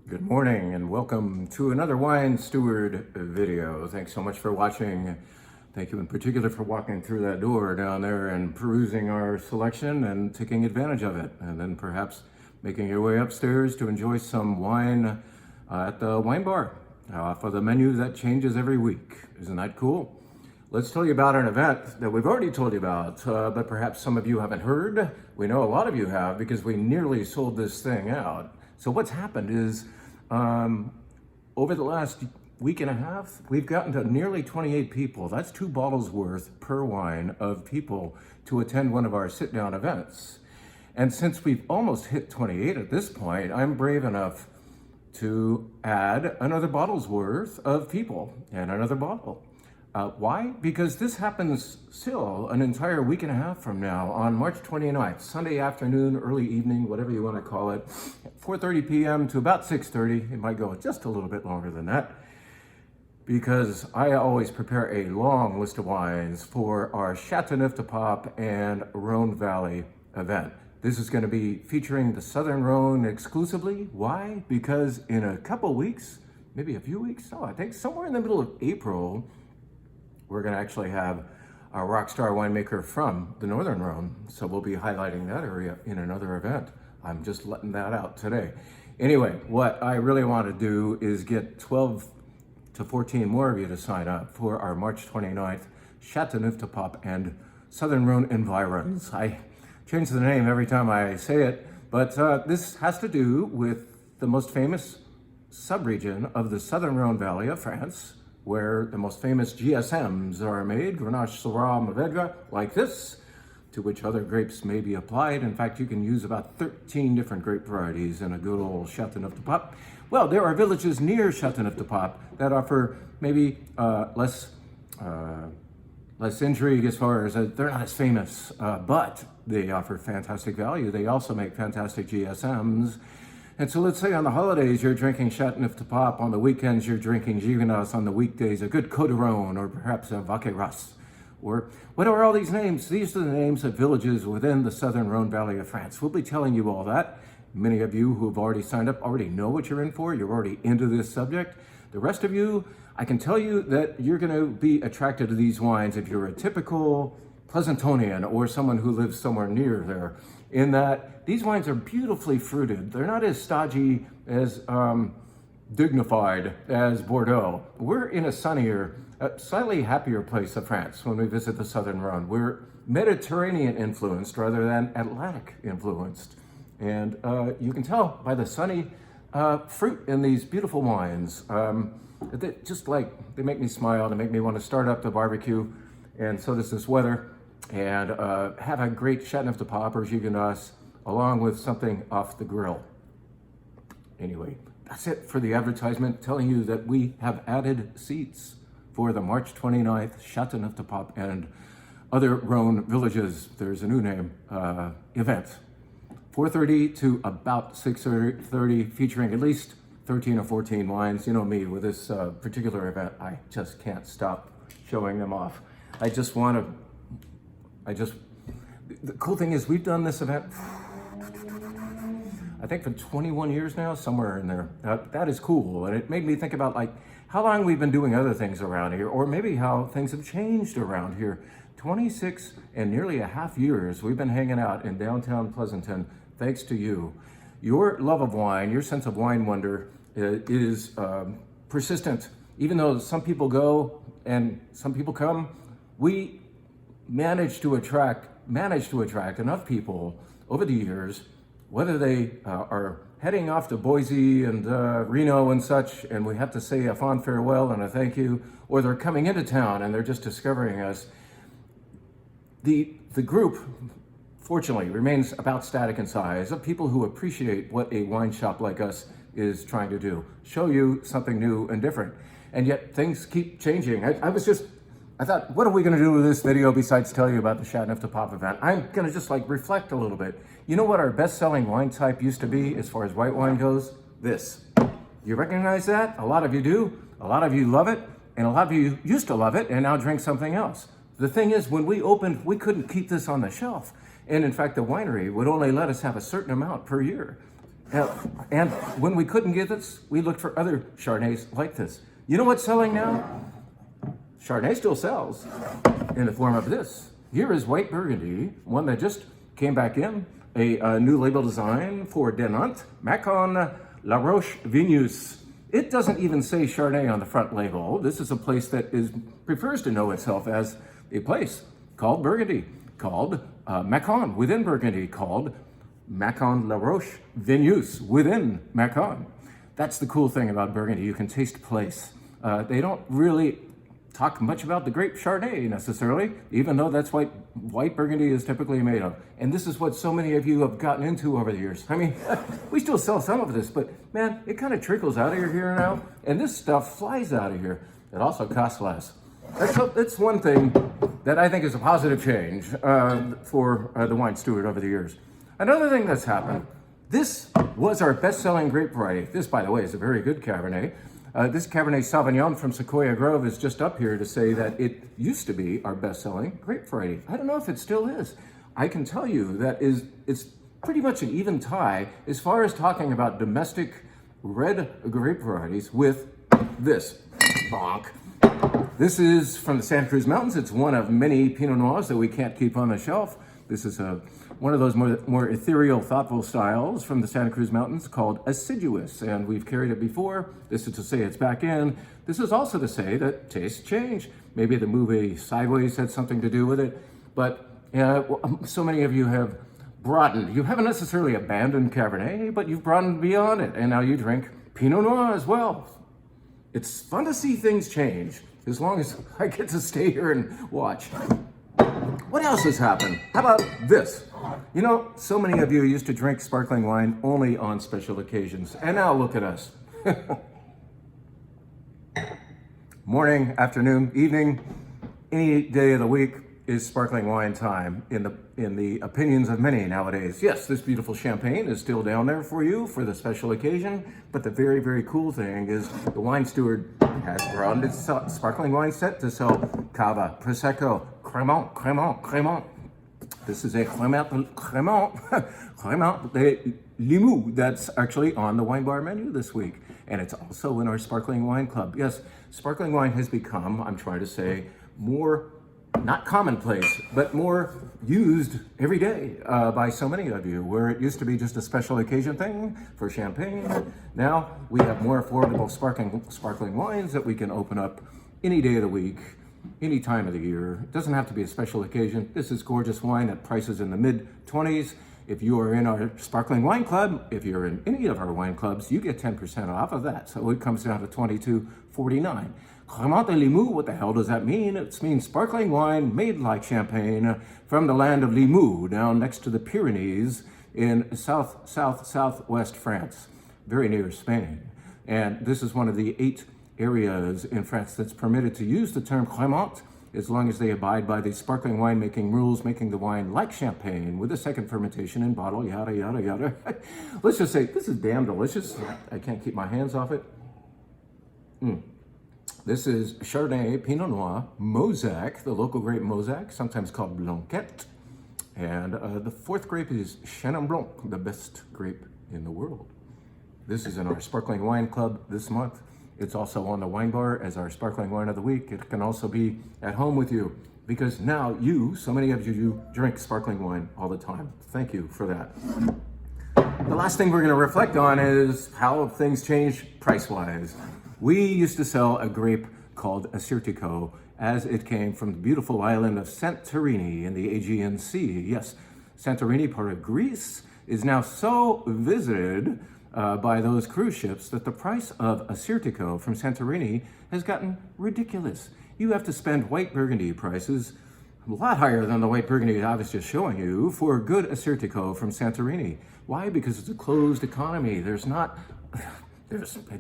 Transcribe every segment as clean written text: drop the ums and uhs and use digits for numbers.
Good morning and welcome to another Wine Steward video. Thanks so much for watching. Thank you in particular for walking through that door down there and perusing our selection and taking advantage of it. And then perhaps making your way upstairs to enjoy some wine at the wine bar for the menu that changes every week. Isn't that cool? Let's tell you about an event that we've already told you about, but perhaps some of you haven't heard. We know a lot of you have because we nearly sold this thing out. So what's happened is over the last week and a half, we've gotten to nearly 28 people. That's 2 bottles worth per wine of people to attend one of our sit-down events. And since we've almost hit 28 at this point, I'm brave enough to add another bottle's worth of people and another bottle. Why? Because this happens still an entire week and a half from now on March 29th, Sunday afternoon, early evening, whatever you want to call it, 4:30 p.m. to about 6:30. It might go just a little bit longer than that because I always prepare a long list of wines for our Chateauneuf and Rhone Valley event. This is going to be featuring the Southern Rhone exclusively. Why? Because in a couple weeks, maybe a few weeks, I think somewhere in the middle of April, we're going to actually have a rock star winemaker from the Northern Rhone. So we'll be highlighting that area in another event. I'm just letting that out today. Anyway, what I really want to do is get 12 to 14 more of you to sign up for our March 29th Chateauneuf and Southern Rhone Environs. I change the name every time I say it, but this has to do with the most famous subregion of the Southern Rhone Valley of France, where the most famous GSMs are made, Grenache, Syrah, Mourvedre, like this, to which other grapes may be applied. In fact, you can use about 13 different grape varieties in a good old Chateauneuf. Well, there are villages near Chateauneuf that offer maybe less intrigue as far as they're not as famous, but they offer fantastic value. They also make fantastic GSMs. And so let's say on the holidays, you're drinking Chateauneuf on the weekends, you're drinking Gigondas, on the weekdays, a good Côte de Rhône, or perhaps a Vacqueyras. Or what are all these names? These are the names of villages within the Southern Rhone Valley of France. We'll be telling you all that. Many of you who have already signed up already know what you're in for. You're already into this subject. The rest of you, I can tell you that you're going to be attracted to these wines if you're a typical Pleasantonian or someone who lives somewhere near there, in that these wines are beautifully fruited. They're not as stodgy, as dignified as Bordeaux. We're in a sunnier, slightly happier place of France when we visit the Southern Rhone. We're Mediterranean influenced rather than Atlantic influenced. And you can tell by the sunny fruit in these beautiful wines. They make me smile, they make me want to start up the barbecue, and so does this weather. And have a great Chateauneuf or Gigondas along with something off the grill. Anyway, that's it for the advertisement, telling you that we have added seats for the March 29th Chateauneuf and other Rhone villages. There's a new name, event. 4:30 to about 6:30, featuring at least 13 or 14 wines. You know me, with this particular event, I just can't stop showing them off. The cool thing is we've done this event, I think for 21 years now, somewhere in there. That is cool. And it made me think about how long we've been doing other things around here, or maybe how things have changed around here. 26 and nearly a half years we've been hanging out in downtown Pleasanton, thanks to you. Your love of wine, your sense of wine wonder is persistent. Even though some people go and some people come, we managed to attract enough people over the years, whether they are heading off to Boise and Reno and such, and we have to say a fond farewell and a thank you, or they're coming into town and they're just discovering us. The group, fortunately, remains about static in size, of people who appreciate what a wine shop like us is trying to do, show you something new and different. And yet things keep changing. I thought, what are we going to do with this video besides tell you about the Chateauneuf event? I'm going to just reflect a little bit. You know what our best-selling wine type used to be as far as white wine goes? This. You recognize that? A lot of you do. A lot of you love it. And a lot of you used to love it and now drink something else. The thing is, when we opened, we couldn't keep this on the shelf. And in fact, the winery would only let us have a certain amount per year. And when we couldn't get this, we looked for other Chardonnays like this. You know what's selling now? Chardonnay still sells in the form of this. Here is white Burgundy, one that just came back in, a new label design for Denant, Macon La Roche Vigneuse. It doesn't even say Chardonnay on the front label. This is a place that prefers to know itself as a place called Burgundy, called Macon within Burgundy, called Macon La Roche Vigneuse within Macon. That's the cool thing about Burgundy. You can taste place. They don't really talk much about the grape Chardonnay necessarily, even though that's what white Burgundy is typically made of. And this is what so many of you have gotten into over the years. I mean, we still sell some of this, but man, it kind of trickles out of here now, and this stuff flies out of here. It also costs less. That's one thing that I think is a positive change for the wine steward over the years. Another thing that's happened, this was our best-selling grape variety. This, by the way, is a very good Cabernet. This Cabernet Sauvignon from Sequoia Grove is just up here to say that it used to be our best-selling grape variety. I don't know if it still is. I can tell you that it's pretty much an even tie as far as talking about domestic red grape varieties with this. Bonk. This is from the Santa Cruz Mountains. It's one of many Pinot Noirs that we can't keep on the shelf. This is one of those more ethereal, thoughtful styles from the Santa Cruz Mountains called Assiduous, and we've carried it before. This is to say it's back in. This is also to say that tastes change. Maybe the movie Sideways had something to do with it, but so many of you have broadened. You haven't necessarily abandoned Cabernet, but you've broadened beyond it, and now you drink Pinot Noir as well. It's fun to see things change, as long as I get to stay here and watch. What else has happened? How about this? You know, so many of you used to drink sparkling wine only on special occasions, and now look at us. Morning, afternoon, evening, any day of the week is sparkling wine time in the opinions of many nowadays. Yes, this beautiful champagne is still down there for you for the special occasion, but the very, very cool thing is the wine steward has broadened its sparkling wine set to sell Cava, Prosecco, Cremant. This is a Cremant de Limoux that's actually on the wine bar menu this week. And it's also in our sparkling wine club. Yes, sparkling wine has become, I'm trying to say, more, not commonplace, but more used every day by so many of you, where it used to be just a special occasion thing for champagne. Now we have more affordable sparkling wines that we can open up any day of the week, any time of the year. It doesn't have to be a special occasion. This is gorgeous wine at prices in the mid-20s. If you are in our sparkling wine club, if you're in any of our wine clubs, you get 10% off of that. So it comes down to $22.49. Cremant de Limoux, what the hell does that mean? It means sparkling wine made like champagne from the land of Limoux, down next to the Pyrenees in southwest France, very near Spain. And this is one of the 8 areas in France that's permitted to use the term Cremant, as long as they abide by the sparkling winemaking rules, making the wine like champagne with a second fermentation in bottle, yada, yada, yada. Let's just say, this is damn delicious. I can't keep my hands off it. This is Chardonnay Pinot Noir Mosaic, the local grape Mosaic, sometimes called Blanquette. And the 4th grape is Chenin Blanc, the best grape in the world. This is in our sparkling wine club this month. It's also on the wine bar as our sparkling wine of the week. It can also be at home with you, because now so many of you drink sparkling wine all the time. Thank you for that. The last thing we're going to reflect on is how things change price-wise. We used to sell a grape called Assyrtiko as it came from the beautiful island of Santorini in the Aegean Sea. Yes, Santorini, part of Greece, is now so visited by those cruise ships that the price of Assyrtiko from Santorini has gotten ridiculous. You have to spend white Burgundy prices a lot higher than the white Burgundy I was just showing you for good Assyrtiko from Santorini. Why? Because it's a closed economy. There's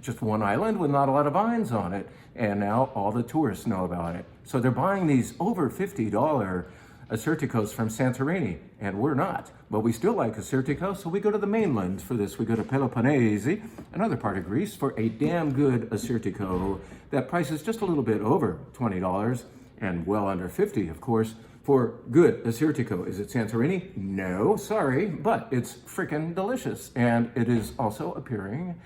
just one island with not a lot of vines on it, and now all the tourists know about it. So they're buying these over $50 Assyrtikos from Santorini, and we're not. But we still like Assyrtiko, so we go to the mainland for this. We go to Peloponnese, another part of Greece, for a damn good Assyrtiko that price is just a little bit over $20 and well under $50, of course, for good Assyrtiko. Is it Santorini? No, sorry, but it's freaking delicious. And it is also appearing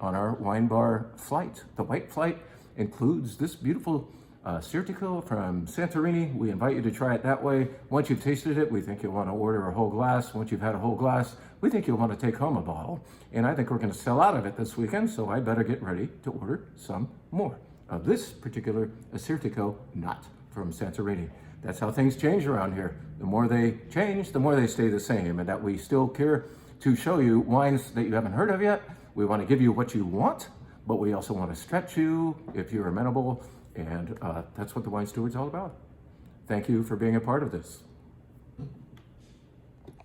on our wine bar flight. The white flight includes this beautiful Assyrtiko from Santorini. We invite you to try it that way. Once you've tasted it, we think you'll want to order a whole glass. Once you've had a whole glass, we think you'll want to take home a bottle. And I think we're going to sell out of it this weekend, so I better get ready to order some more of this particular Assyrtiko, not from Santorini. That's how things change around here. The more they change, the more they stay the same, and that we still care to show you wines that you haven't heard of yet. We want to give you what you want, but we also want to stretch you if you're amenable, and that's what the Wine Steward's all about. Thank you for being a part of this.